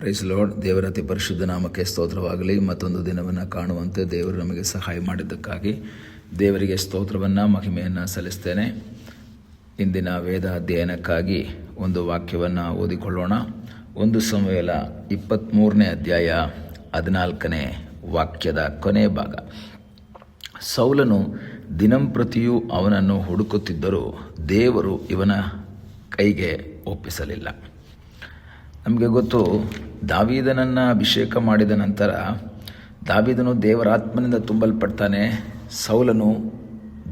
Price lord. ದೇವರ ಅತಿ ಪರಿಶುದ್ಧ ನಾಮಕ್ಕೆ ಸ್ತೋತ್ರವಾಗಲಿ. ಮತ್ತೊಂದು ದಿನವನ್ನು ಕಾಣುವಂತೆ ದೇವರು ನಮಗೆ ಸಹಾಯ ಮಾಡಿದ್ದಕ್ಕಾಗಿ ದೇವರಿಗೆ ಸ್ತೋತ್ರವನ್ನು ಮಹಿಮೆಯನ್ನು ಸಲ್ಲಿಸ್ತೇನೆ. ಇಂದಿನ ವೇದ ಅಧ್ಯಯನಕ್ಕಾಗಿ ಒಂದು ವಾಕ್ಯವನ್ನು ಓದಿಕೊಳ್ಳೋಣ. 1 ಸಮುವೇಲ 23ನೇ ಅಧ್ಯಾಯ 14ನೇ ವಾಕ್ಯದ ಕೊನೆ ಭಾಗ. ಸೌಲನು ದಿನಂಪ್ರತಿಯೂ ಅವನನ್ನು ಹುಡುಕುತ್ತಿದ್ದರೂ ದೇವರು ಇವನ ಕೈಗೆ ಒಪ್ಪಿಸಲಿಲ್ಲ. ನಮಗೆ ಗೊತ್ತು, ದಾವೀದನನ್ನು ಅಭಿಷೇಕ ಮಾಡಿದ ನಂತರ ದಾವೀದನು ದೇವರಾತ್ಮನಿಂದ ತುಂಬಲ್ಪಡ್ತಾನೆ, ಸೌಲನು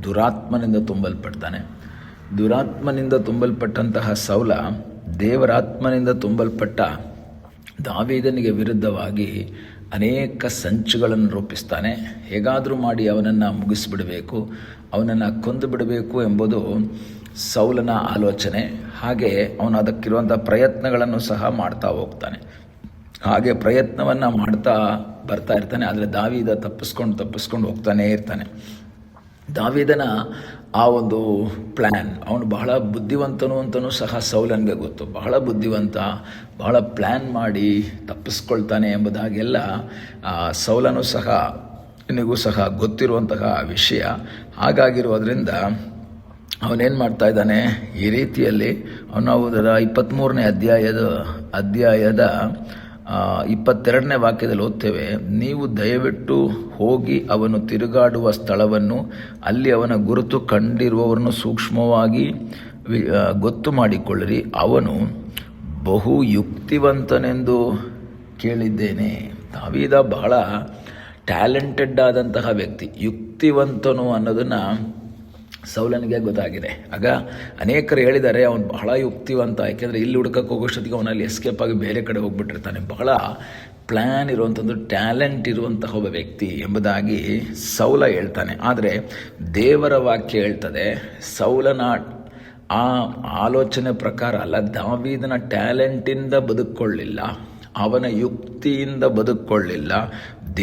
ದುರಾತ್ಮನಿಂದ ತುಂಬಲ್ಪಡ್ತಾನೆ. ದುರಾತ್ಮನಿಂದ ತುಂಬಲ್ಪಟ್ಟಂತಹ ಸೌಲ ದೇವರಾತ್ಮನಿಂದ ತುಂಬಲ್ಪಟ್ಟ ದಾವೀದನಿಗೆ ವಿರುದ್ಧವಾಗಿ ಅನೇಕ ಸಂಚುಗಳನ್ನು ರೂಪಿಸ್ತಾನೆ. ಹೇಗಾದರೂ ಮಾಡಿ ಅವನನ್ನು ಮುಗಿಸಿಬಿಡಬೇಕು, ಅವನನ್ನು ಕೊಂದು ಬಿಡಬೇಕು ಎಂಬುದು ಸೌಲನ ಆಲೋಚನೆ. ಹಾಗೆ ಅವನು ಅದಕ್ಕಿರುವಂಥ ಪ್ರಯತ್ನಗಳನ್ನು ಸಹ ಮಾಡ್ತಾ ಹೋಗ್ತಾನೆ. ಹಾಗೆ ಪ್ರಯತ್ನವನ್ನು ಮಾಡ್ತಾ ಬರ್ತಾ ಇರ್ತಾನೆ. ಆದರೆ ದಾವೀದ ತಪ್ಪಿಸ್ಕೊಂಡು ಹೋಗ್ತಾನೇ ಇರ್ತಾನೆ. ದಾವೀದನ ಆ ಒಂದು ಪ್ಲ್ಯಾನ್, ಅವನು ಬಹಳ ಬುದ್ಧಿವಂತನು ಅಂತಲೂ ಸಹ ಸೌಲನಿಗೆ ಗೊತ್ತು. ಬಹಳ ಬುದ್ಧಿವಂತ, ಬಹಳ ಪ್ಲ್ಯಾನ್ ಮಾಡಿ ತಪ್ಪಿಸ್ಕೊಳ್ತಾನೆ ಎಂಬುದಾಗೆಲ್ಲ ಸೌಲನೂ ಸಹ ನಿನಗೂ ಸಹ ಗೊತ್ತಿರುವಂತಹ ವಿಷಯ. ಹಾಗಾಗಿರೋದ್ರಿಂದ ಅವನೇನು ಮಾಡ್ತಾ ಇದ್ದಾನೆ, ಈ ರೀತಿಯಲ್ಲಿ ಅವನು 23ನೇ ಅಧ್ಯಾಯದ 22ನೇ ವಾಕ್ಯದಲ್ಲಿ ಓದ್ತೇವೆ, ನೀವು ದಯವಿಟ್ಟು ಹೋಗಿ ಅವನು ತಿರುಗಾಡುವ ಸ್ಥಳವನ್ನು, ಅಲ್ಲಿ ಅವನ ಗುರುತು ಕಂಡಿರುವವರನ್ನು ಸೂಕ್ಷ್ಮವಾಗಿ ಗೊತ್ತು ಮಾಡಿಕೊಳ್ಳಿರಿ. ಅವನು ಬಹು ಯುಕ್ತಿವಂತನೆಂದು ಕೇಳಿದ್ದೇನೆ. ದಾವೀದ ಬಹಳ ಟ್ಯಾಲೆಂಟೆಡ್ ಆದಂತಹ ವ್ಯಕ್ತಿ, ಯುಕ್ತಿವಂತನು ಅನ್ನೋದನ್ನು ಸೌಲನಿಗೆ ಗೊತ್ತಾಗಿದೆ. ಆಗ ಅನೇಕರು ಹೇಳಿದ್ದಾರೆ ಅವನು ಬಹಳ ಯುಕ್ತಿವಂತ, ಯಾಕೆಂದರೆ ಇಲ್ಲಿ ಹುಡುಕಕ್ಕೆ ಹೋಗೋಷ್ಟೊತ್ತಿಗೆ ಅವನಲ್ಲಿ ಎಸ್ಕೇಪ್ ಆಗಿ ಬೇರೆ ಕಡೆ ಹೋಗ್ಬಿಟ್ಟಿರ್ತಾನೆ. ಬಹಳ ಪ್ಲ್ಯಾನ್ ಇರುವಂಥದ್ದು, ಟ್ಯಾಲೆಂಟ್ ಇರುವಂತಹ ಒಬ್ಬ ವ್ಯಕ್ತಿ ಎಂಬುದಾಗಿ ಸೌಲ ಹೇಳ್ತಾನೆ. ಆದರೆ ದೇವರ ವಾಕ್ಯ ಹೇಳ್ತದೆ, ಸೌಲನ ಆ ಆಲೋಚನೆ ಪ್ರಕಾರ ಅಲ್ಲ, ದಾವೀದನ ಟ್ಯಾಲೆಂಟಿಂದ ಬದುಕೊಳ್ಳಿಲ್ಲ, ಅವನ ಯುಕ್ತಿಯಿಂದ ಬದುಕೊಳ್ಳಿಲ್ಲ,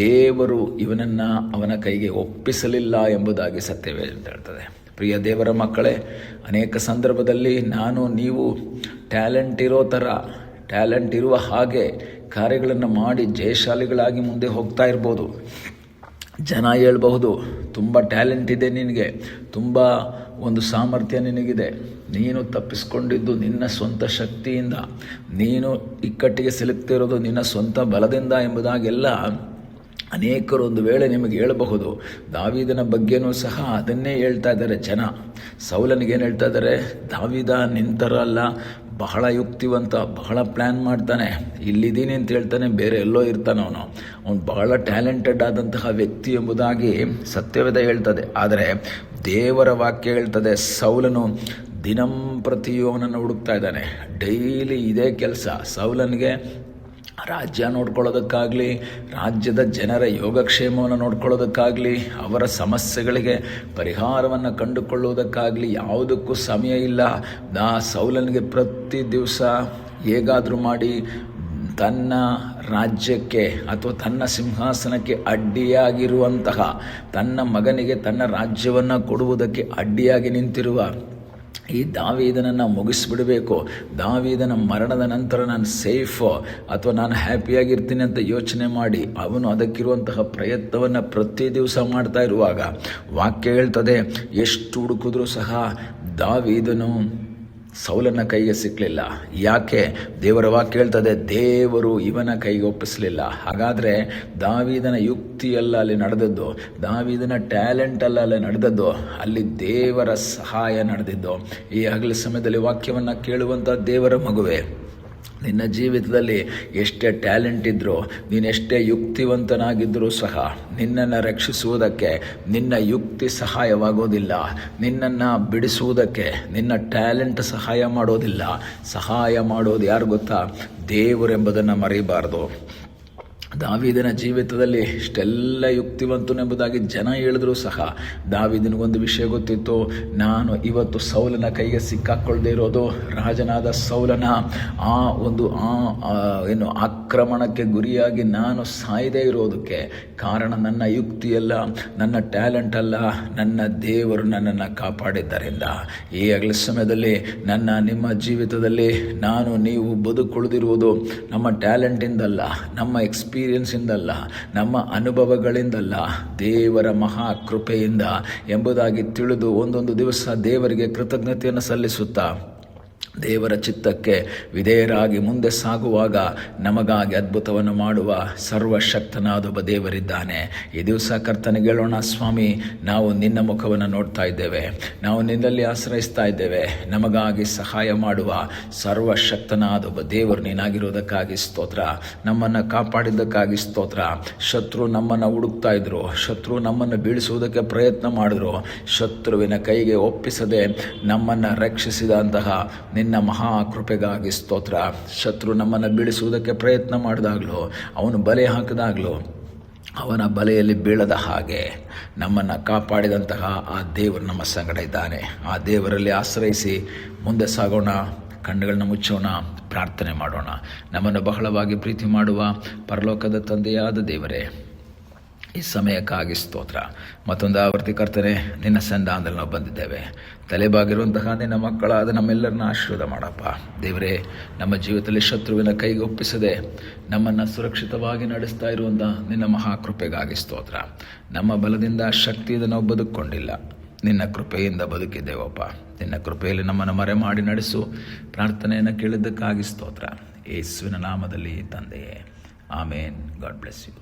ದೇವರು ಇವನನ್ನು ಅವನ ಕೈಗೆ ಒಪ್ಪಿಸಲಿಲ್ಲ ಎಂಬುದಾಗಿ ಸತ್ಯವೇ ಅಂತ ಹೇಳ್ತದೆ. ಪ್ರಿಯ ದೇವರ ಮಕ್ಕಳೇ, ಅನೇಕ ಸಂದರ್ಭದಲ್ಲಿ ನಾನು ನೀವು ಟ್ಯಾಲೆಂಟ್ ಇರುವ ಹಾಗೆ ಕಾರ್ಯಗಳನ್ನು ಮಾಡಿ ಜಯಶಾಲಿಗಳಾಗಿ ಮುಂದೆ ಹೋಗ್ತಾ ಇರ್ಬೋದು. ಜನ ಹೇಳ್ಬಹುದು, ತುಂಬ ಟ್ಯಾಲೆಂಟ್ ಇದೆ ನಿನಗೆ, ತುಂಬ ಒಂದು ಸಾಮರ್ಥ್ಯ ನಿನಗಿದೆ, ನೀನು ತಪ್ಪಿಸ್ಕೊಂಡಿದ್ದು ನಿನ್ನ ಸ್ವಂತ ಶಕ್ತಿಯಿಂದ, ನೀನು ಇಕ್ಕಟ್ಟಿಗೆ ಸಿಲುಕ್ತಿರೋದು ನಿನ್ನ ಸ್ವಂತ ಬಲದಿಂದ ಎಂಬುದಾಗೆಲ್ಲ ಅನೇಕರು ಒಂದು ವೇಳೆ ನಿಮಗೆ ಹೇಳಬಹುದು. ದಾವೀದನ ಬಗ್ಗೆನೂ ಸಹ ಅದನ್ನೇ ಹೇಳ್ತಾ ಇದ್ದಾರೆ ಜನ. ಸೌಲನಿಗೇನು ಹೇಳ್ತಾ ಇದ್ದಾರೆ, ದಾವೀದ ನಿಂತರಲ್ಲ, ಬಹಳ ಯುಕ್ತಿವಂತ, ಬಹಳ ಪ್ಲ್ಯಾನ್ ಮಾಡ್ತಾನೆ, ಇಲ್ಲಿದ್ದೀನಿ ಅಂತ ಹೇಳ್ತಾನೆ, ಬೇರೆ ಎಲ್ಲೋ ಇರ್ತಾನೆ, ಅವನು ಬಹಳ ಟ್ಯಾಲೆಂಟೆಡ್ ಆದಂತಹ ವ್ಯಕ್ತಿ ಎಂಬುದಾಗಿ ಸತ್ಯವೇದ ಹೇಳ್ತದೆ. ಆದರೆ ದೇವರ ವಾಕ್ಯ ಹೇಳ್ತದೆ, ಸೌಲನು ದಿನಂಪ್ರತಿಯೂ ಅವನನ್ನು ಹುಡುಕ್ತಾ ಇದ್ದಾನೆ. ಡೈಲಿ ಇದೇ ಕೆಲಸ ಸೌಲನಿಗೆ. ರಾಜ್ಯ ನೋಡ್ಕೊಳ್ಳೋದಕ್ಕಾಗಲಿ, ರಾಜ್ಯದ ಜನರ ಯೋಗಕ್ಷೇಮವನ್ನು ನೋಡ್ಕೊಳ್ಳೋದಕ್ಕಾಗಲಿ, ಅವರ ಸಮಸ್ಯೆಗಳಿಗೆ ಪರಿಹಾರವನ್ನು ಕಂಡುಕೊಳ್ಳುವುದಕ್ಕಾಗಲಿ ಯಾವುದಕ್ಕೂ ಸಮಯ ಇಲ್ಲ. ಸೌಲನಿಗೆ ಪ್ರತಿ ದಿವಸ ಹೇಗಾದರೂ ಮಾಡಿ ತನ್ನ ರಾಜ್ಯಕ್ಕೆ ಅಥವಾ ತನ್ನ ಸಿಂಹಾಸನಕ್ಕೆ ಅಡ್ಡಿಯಾಗಿರುವಂತಹ ತನ್ನ ಮಗನಿಗೆ ತನ್ನ ರಾಜ್ಯವನ್ನು ಕೊಡುವುದಕ್ಕೆ ಅಡ್ಡಿಯಾಗಿ ನಿಂತಿರುವ ಈ ದಾವೀದನನ್ನು ಮುಗಿಸ್ಬಿಡಬೇಕು, ದಾವೀದನ ಮರಣದ ನಂತರ ನಾನು ಸೇಫ್ ಅಥವಾ ನಾನು ಹ್ಯಾಪಿಯಾಗಿರ್ತೀನಿ ಅಂತ ಯೋಚನೆ ಮಾಡಿ ಅವನು ಅದಕ್ಕಿರುವಂತಹ ಪ್ರಯತ್ನವನ್ನು ಪ್ರತಿ ದಿವಸ ಮಾಡ್ತಾ ಇರುವಾಗ ವಾಕ್ಯ ಹೇಳ್ತದೆ, ಎಷ್ಟು ಹುಡುಕಿದ್ರೂ ಸಹ ದಾವೀದನು ಸೌಲನ ಕೈಗೆ ಸಿಕ್ಕಲಿಲ್ಲ. ಯಾಕೆ? ದೇವರ ವಾಕ್ಯ ಹೇಳ್ತದೆ, ದೇವರು ಇವನ ಕೈಗೆ ಒಪ್ಪಿಸಲಿಲ್ಲ. ಹಾಗಾದರೆ ದಾವೀದನ ಯುಕ್ತಿಯಲ್ಲ ಅಲ್ಲಿ ನಡೆದದ್ದು, ದಾವೀದನ ಟ್ಯಾಲೆಂಟ್ ಅಲ್ಲ ಅಲ್ಲಿ ನಡೆದದ್ದು, ಅಲ್ಲಿ ದೇವರ ಸಹಾಯ ನಡೆದಿದ್ದು. ಈ ಹಗಲ ಸಮಯದಲ್ಲಿ ವಾಕ್ಯವನ್ನು ಕೇಳುವಂಥ ದೇವರ ಮಗುವೆ, ನಿನ್ನ ಜೀವಿತದಲ್ಲಿ ಎಷ್ಟೇ ಟ್ಯಾಲೆಂಟ್ ಇದ್ದರೂ, ನೀನೆಷ್ಟೇ ಯುಕ್ತಿವಂತನಾಗಿದ್ದರೂ ಸಹ ನಿನ್ನನ್ನು ರಕ್ಷಿಸುವುದಕ್ಕೆ ನಿನ್ನ ಯುಕ್ತಿ ಸಹಾಯವಾಗೋದಿಲ್ಲ. ನಿನ್ನನ್ನು ಬಿಡಿಸುವುದಕ್ಕೆ ನಿನ್ನ ಟ್ಯಾಲೆಂಟ್ ಸಹಾಯ ಮಾಡೋದಿಲ್ಲ. ಸಹಾಯ ಮಾಡೋದು ಯಾರು ಗೊತ್ತಾ? ದೇವರೆಂಬುದನ್ನು ಮರೆಯಬಾರ್ದು. ದಾವೀದನ ಜೀವಿತದಲ್ಲಿ ಇಷ್ಟೆಲ್ಲ ಯುಕ್ತಿವಂತನೆಂಬುದಾಗಿ ಜನ ಹೇಳಿದ್ರು ಸಹ ದಾವೀದನಿಗೊಂದು ವಿಷಯ ಗೊತ್ತಿತ್ತು. ನಾನು ಇವತ್ತು ಸೌಲನ ಕೈಗೆ ಸಿಕ್ಕಾಕೊಳ್ಳದೆ ಇರೋದು, ರಾಜನಾದ ಸೌಲನ ಏನು ಆಕ್ರಮಣಕ್ಕೆ ಗುರಿಯಾಗಿ ನಾನು ಸಾಯದೇ ಇರೋದಕ್ಕೆ ಕಾರಣ ನನ್ನ ಯುಕ್ತಿಯಲ್ಲ, ನನ್ನ ಟ್ಯಾಲೆಂಟ್ ಅಲ್ಲ, ನನ್ನ ದೇವರು ನನ್ನನ್ನು ಕಾಪಾಡಿದ್ದರಿಂದ. ಈ ಅಗಲ ಸಮಯದಲ್ಲಿ ನಿಮ್ಮ ಜೀವಿತದಲ್ಲಿ ನೀವು ಬದುಕುಳಿದಿರುವುದು ನಮ್ಮ ಟ್ಯಾಲೆಂಟಿಂದಲ್ಲ, ನಮ್ಮ ಎಕ್ಸ್ಪೀರಿಯನ್ಸಿಂದಲ್ಲ, ನಮ್ಮ ಅನುಭವಗಳಿಂದಲ್ಲ, ದೇವರ ಮಹಾ ಕೃಪೆಯಿಂದ ಎಂಬುದಾಗಿ ತಿಳಿದು ಒಂದೊಂದು ದಿವಸ ದೇವರಿಗೆ ಕೃತಜ್ಞತೆಯನ್ನು ಸಲ್ಲಿಸುತ್ತಾ ದೇವರ ಚಿತ್ತಕ್ಕೆ ವಿಧೇಯರಾಗಿ ಮುಂದೆ ಸಾಗುವಾಗ ನಮಗಾಗಿ ಅದ್ಭುತವನ್ನು ಮಾಡುವ ಸರ್ವಶಕ್ತನಾದ ಒಬ್ಬ ದೇವರಿದ್ದಾನೆ. ಈ ದಿವಸ ಕರ್ತನಿಗೆ ಹೇಳೋಣ, ಸ್ವಾಮಿ, ನಾವು ನಿನ್ನ ಮುಖವನ್ನು ನೋಡ್ತಾ ಇದ್ದೇವೆ, ನಾವು ನಿನ್ನಲ್ಲಿ ಆಶ್ರಯಿಸ್ತಾ ಇದ್ದೇವೆ. ನಮಗಾಗಿ ಸಹಾಯ ಮಾಡುವ ಸರ್ವಶಕ್ತನಾದ ಒಬ್ಬ ದೇವರು ನೀನಾಗಿರೋದಕ್ಕಾಗಿ ಸ್ತೋತ್ರ. ನಮ್ಮನ್ನು ಕಾಪಾಡಿದ್ದಕ್ಕಾಗಿ ಸ್ತೋತ್ರ. ಶತ್ರು ನಮ್ಮನ್ನು ಹುಡುಕ್ತಾ ಇದ್ರು, ಶತ್ರು ನಮ್ಮನ್ನು ಬೀಳಿಸುವುದಕ್ಕೆ ಪ್ರಯತ್ನ ಮಾಡಿದ್ರು, ಶತ್ರುವಿನ ಕೈಗೆ ಒಪ್ಪಿಸದೆ ನಮ್ಮನ್ನು ರಕ್ಷಿಸಿದಂತಹ ನಿನ್ನ ಮಹಾಕೃಪೆಗಾಗಿ ಸ್ತೋತ್ರ. ಶತ್ರು ನಮ್ಮನ್ನು ಬೀಳಿಸುವುದಕ್ಕೆ ಪ್ರಯತ್ನ ಮಾಡಿದಾಗಲೂ, ಅವನು ಬಲೆ ಹಾಕಿದಾಗಲೂ ಅವನ ಬಲೆಯಲ್ಲಿ ಬೀಳದ ಹಾಗೆ ನಮ್ಮನ್ನು ಕಾಪಾಡಿದಂತಹ ಆ ದೇವರು ನಮ್ಮ ಸಂಗಡ ಇದ್ದಾನೆ. ಆ ದೇವರಲ್ಲಿ ಆಶ್ರಯಿಸಿ ಮುಂದೆ ಸಾಗೋಣ. ಕಣ್ಣುಗಳನ್ನ ಮುಚ್ಚೋಣ, ಪ್ರಾರ್ಥನೆ ಮಾಡೋಣ. ನಮ್ಮನ್ನು ಬಹಳವಾಗಿ ಪ್ರೀತಿ ಮಾಡುವ ಪರಲೋಕದ ತಂದೆಯಾದ ದೇವರೇ, ಈ ಸಮಯಕ್ಕಾಗಿ ಸ್ತೋತ್ರ. ಮತ್ತೊಂದು ಆವರ್ತಿ ಕರ್ತನೆ, ನಿನ್ನ ಸಂಧಾನದಲ್ಲಿ ನಾವು ಬಂದಿದ್ದೇವೆ. ತಲೆಬಾಗಿರುವಂತಹ ನಿನ್ನ ಮಕ್ಕಳಾದ ನಮ್ಮೆಲ್ಲರನ್ನ ಆಶೀರ್ವಾದ ಮಾಡಪ್ಪ. ದೇವರೇ, ನಮ್ಮ ಜೀವಿತದಲ್ಲಿ ಶತ್ರುವಿನ ಕೈಗೆ ಒಪ್ಪಿಸದೆ ನಮ್ಮನ್ನು ಸುರಕ್ಷಿತವಾಗಿ ನಡೆಸ್ತಾ ಇರುವಂಥ ನಿನ್ನ ಮಹಾಕೃಪೆಗಾಗಿ ಸ್ತೋತ್ರ. ನಮ್ಮ ಬಲದಿಂದ ಶಕ್ತಿಯಿಂದ ನಾವು ಬದುಕೊಂಡಿಲ್ಲ, ನಿನ್ನ ಕೃಪೆಯಿಂದ ಬದುಕಿದ್ದೇವಪ್ಪ. ನಿನ್ನ ಕೃಪೆಯಲ್ಲಿ ನಮ್ಮನ್ನು ಮರೆ ಮಾಡಿ ನಡೆಸು. ಪ್ರಾರ್ಥನೆಯನ್ನು ಕೇಳಿದ್ದಕ್ಕಾಗಿ ಸ್ತೋತ್ರ. ಯೇಸುವಿನ ನಾಮದಲ್ಲಿ ತಂದೆಯೇ, ಆಮೇನ್. God bless you.